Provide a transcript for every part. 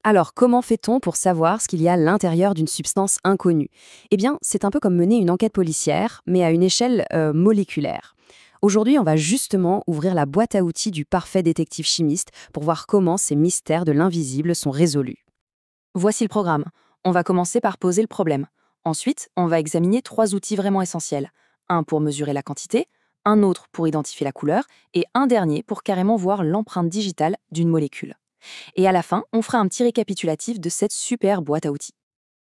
Alors, comment fait-on pour savoir ce qu'il y a à l'intérieur d'une substance inconnue? Eh bien, c'est un peu comme mener une enquête policière, mais à une échelle moléculaire. Aujourd'hui, on va justement ouvrir la boîte à outils du parfait détective chimiste pour voir comment ces mystères de l'invisible sont résolus. Voici le programme. On va commencer par poser le problème. Ensuite, on va examiner 3 outils vraiment essentiels. Un pour mesurer la quantité, un autre pour identifier la couleur, et un dernier pour carrément voir l'empreinte digitale d'une molécule. Et à la fin, on fera un petit récapitulatif de cette super boîte à outils.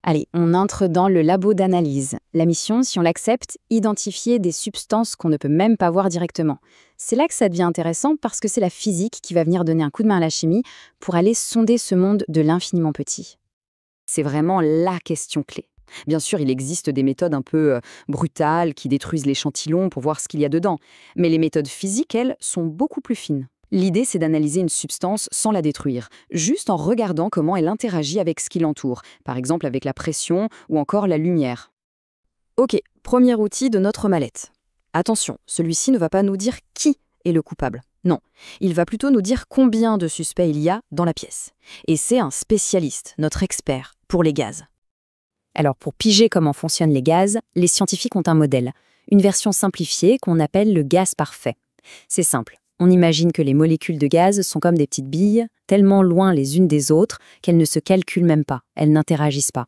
Allez, on entre dans le labo d'analyse. La mission, si on l'accepte, identifier des substances qu'on ne peut même pas voir directement. C'est là que ça devient intéressant parce que c'est la physique qui va venir donner un coup de main à la chimie pour aller sonder ce monde de l'infiniment petit. C'est vraiment la question clé. Bien sûr, il existe des méthodes un peu brutales qui détruisent l'échantillon pour voir ce qu'il y a dedans, mais les méthodes physiques, elles, sont beaucoup plus fines. L'idée, c'est d'analyser une substance sans la détruire, juste en regardant comment elle interagit avec ce qui l'entoure, par exemple avec la pression ou encore la lumière. Ok, premier outil de notre mallette. Attention, celui-ci ne va pas nous dire qui est le coupable. Non, il va plutôt nous dire combien de suspects il y a dans la pièce. Et c'est un spécialiste, notre expert, pour les gaz. Alors pour piger comment fonctionnent les gaz, les scientifiques ont un modèle, une version simplifiée qu'on appelle le gaz parfait. C'est simple. On imagine que les molécules de gaz sont comme des petites billes, tellement loin les unes des autres qu'elles ne se calculent même pas, elles n'interagissent pas.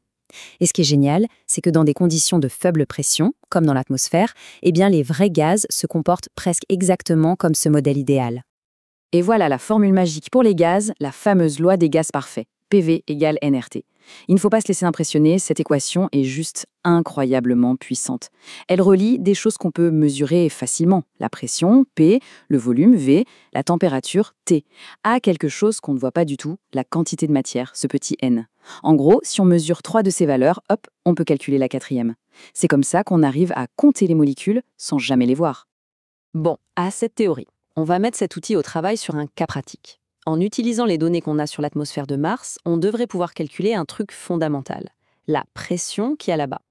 Et ce qui est génial, c'est que dans des conditions de faible pression, comme dans l'atmosphère, eh bien les vrais gaz se comportent presque exactement comme ce modèle idéal. Et voilà la formule magique pour les gaz, la fameuse loi des gaz parfaits, PV égale nRT. Il ne faut pas se laisser impressionner, cette équation est juste incroyablement puissante. Elle relie des choses qu'on peut mesurer facilement, la pression, P, le volume, V, la température, T, à quelque chose qu'on ne voit pas du tout, la quantité de matière, ce petit n. En gros, si on mesure 3 de ces valeurs, hop, on peut calculer la quatrième. C'est comme ça qu'on arrive à compter les molécules sans jamais les voir. Bon, à cette théorie, on va mettre cet outil au travail sur un cas pratique. En utilisant les données qu'on a sur l'atmosphère de Mars, on devrait pouvoir calculer un truc fondamental, la pression qu'il y a là-bas.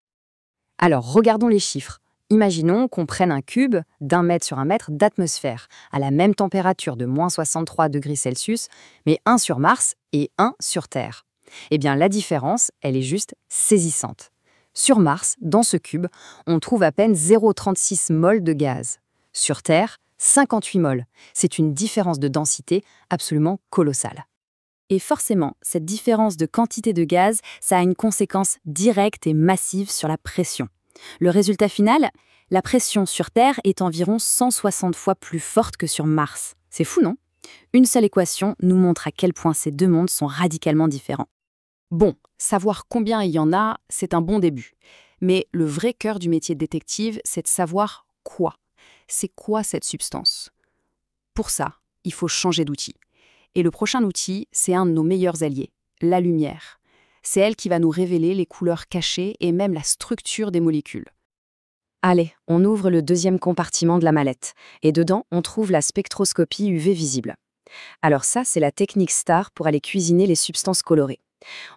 Alors regardons les chiffres. Imaginons qu'on prenne un cube d'1 mètre sur 1 mètre d'atmosphère, à la même température de -63 degrés Celsius, mais un sur Mars et un sur Terre. Eh bien la différence, elle est juste saisissante. Sur Mars, dans ce cube, on trouve à peine 0,36 mol de gaz. Sur Terre, 58 mols. C'est une différence de densité absolument colossale. Et forcément, cette différence de quantité de gaz, ça a une conséquence directe et massive sur la pression. Le résultat final, la pression sur Terre est environ 160 fois plus forte que sur Mars. C'est fou, non? Une seule équation nous montre à quel point ces deux mondes sont radicalement différents. Bon, savoir combien il y en a, c'est un bon début. Mais le vrai cœur du métier de détective, c'est de savoir quoi. C'est quoi cette substance? Pour ça, il faut changer d'outil. Et le prochain outil, c'est un de nos meilleurs alliés, la lumière. C'est elle qui va nous révéler les couleurs cachées et même la structure des molécules. Allez, on ouvre le deuxième compartiment de la mallette. Et dedans, on trouve la spectroscopie UV visible. Alors ça, c'est la technique star pour aller cuisiner les substances colorées.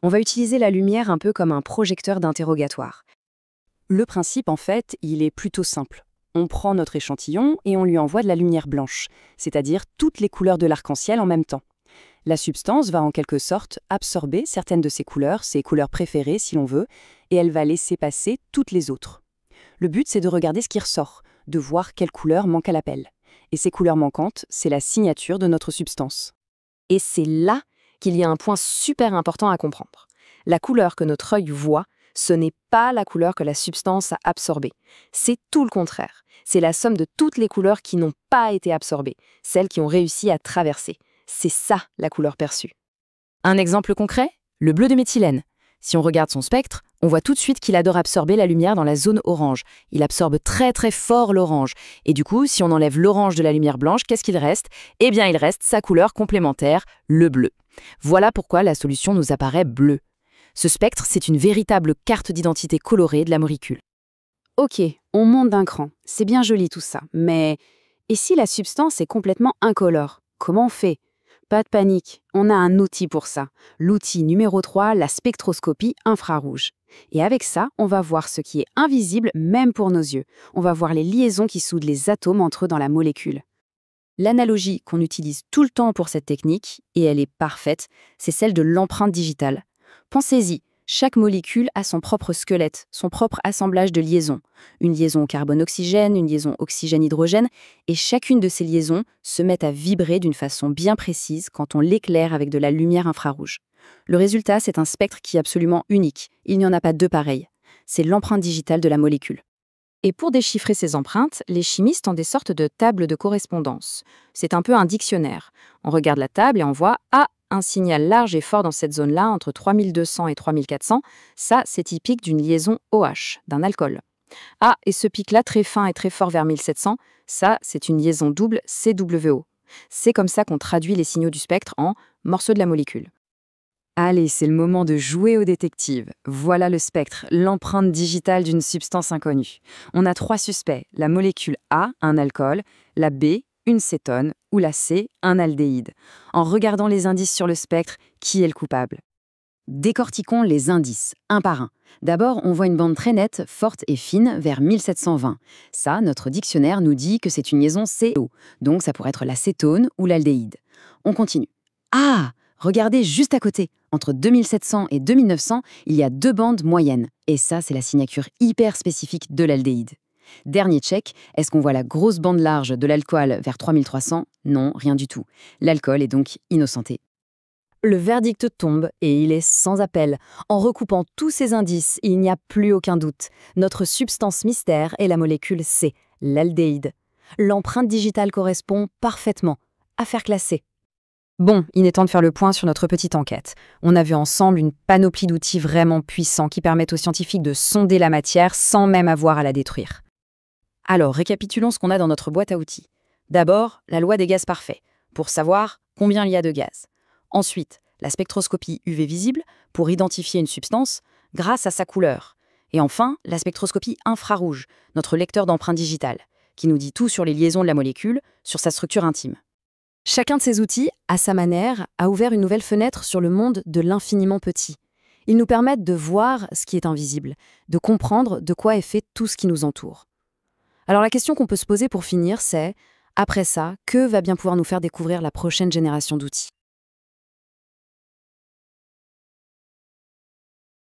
On va utiliser la lumière un peu comme un projecteur d'interrogatoire. Le principe, en fait, il est plutôt simple. On prend notre échantillon et on lui envoie de la lumière blanche, c'est-à-dire toutes les couleurs de l'arc-en-ciel en même temps. La substance va en quelque sorte absorber certaines de ces couleurs, ses couleurs préférées si l'on veut, et elle va laisser passer toutes les autres. Le but, c'est de regarder ce qui ressort, de voir quelle couleur manque à l'appel. Et ces couleurs manquantes, c'est la signature de notre substance. Et c'est là qu'il y a un point super important à comprendre. La couleur que notre œil voit, ce n'est pas la couleur que la substance a absorbée. C'est tout le contraire. C'est la somme de toutes les couleurs qui n'ont pas été absorbées, celles qui ont réussi à traverser. C'est ça, la couleur perçue. Un exemple concret? Le bleu de méthylène. Si on regarde son spectre, on voit tout de suite qu'il adore absorber la lumière dans la zone orange. Il absorbe très très fort l'orange. Et du coup, si on enlève l'orange de la lumière blanche, qu'est-ce qu'il reste? Eh bien, il reste sa couleur complémentaire, le bleu. Voilà pourquoi la solution nous apparaît bleue. Ce spectre, c'est une véritable carte d'identité colorée de la molécule. Ok, on monte d'un cran. C'est bien joli tout ça, mais et si la substance est complètement incolore? Comment on fait? Pas de panique, on a un outil pour ça. L'outil numéro 3, la spectroscopie infrarouge. Et avec ça, on va voir ce qui est invisible même pour nos yeux. On va voir les liaisons qui soudent les atomes entre eux dans la molécule. L'analogie qu'on utilise tout le temps pour cette technique, et elle est parfaite, c'est celle de l'empreinte digitale. Pensez-y, chaque molécule a son propre squelette, son propre assemblage de liaisons. Une liaison carbone-oxygène, une liaison oxygène-hydrogène, et chacune de ces liaisons se met à vibrer d'une façon bien précise quand on l'éclaire avec de la lumière infrarouge. Le résultat, c'est un spectre qui est absolument unique. Il n'y en a pas deux pareils. C'est l'empreinte digitale de la molécule. Et pour déchiffrer ces empreintes, les chimistes ont des sortes de tables de correspondance. C'est un peu un dictionnaire. On regarde la table et on voit « Ah, un signal large et fort dans cette zone-là, entre 3200 et 3400, ça, c'est typique d'une liaison OH, d'un alcool. Ah, et ce pic-là très fin et très fort vers 1700, ça, c'est une liaison double CWO. C'est comme ça qu'on traduit les signaux du spectre en morceaux de la molécule. Allez, c'est le moment de jouer au détective. Voilà le spectre, l'empreinte digitale d'une substance inconnue. On a 3 suspects, la molécule A, un alcool, la B, une cétone, ou la C, un aldéhyde. En regardant les indices sur le spectre, qui est le coupable? Décortiquons les indices, un par un. D'abord, on voit une bande très nette, forte et fine, vers 1720. Ça, notre dictionnaire nous dit que c'est une liaison CO, donc ça pourrait être la cétone ou l'aldéhyde. On continue. Ah! Regardez juste à côté. Entre 2700 et 2900, il y a 2 bandes moyennes. Et ça, c'est la signature hyper spécifique de l'aldéhyde. Dernier check, est-ce qu'on voit la grosse bande large de l'alcool vers 3300? Non, rien du tout. L'alcool est donc innocenté. Le verdict tombe et il est sans appel. En recoupant tous ces indices, il n'y a plus aucun doute. Notre substance mystère est la molécule C, l'aldéhyde. L'empreinte digitale correspond parfaitement. Affaire classée. Bon, il est temps de faire le point sur notre petite enquête. On a vu ensemble une panoplie d'outils vraiment puissants qui permettent aux scientifiques de sonder la matière sans même avoir à la détruire. Alors, récapitulons ce qu'on a dans notre boîte à outils. D'abord, la loi des gaz parfaits, pour savoir combien il y a de gaz. Ensuite, la spectroscopie UV visible, pour identifier une substance grâce à sa couleur. Et enfin, la spectroscopie infrarouge, notre lecteur d'empreintes digitales, qui nous dit tout sur les liaisons de la molécule, sur sa structure intime. Chacun de ces outils, à sa manière, a ouvert une nouvelle fenêtre sur le monde de l'infiniment petit. Ils nous permettent de voir ce qui est invisible, de comprendre de quoi est fait tout ce qui nous entoure. Alors la question qu'on peut se poser pour finir, c'est, après ça, que va bien pouvoir nous faire découvrir la prochaine génération d'outils ?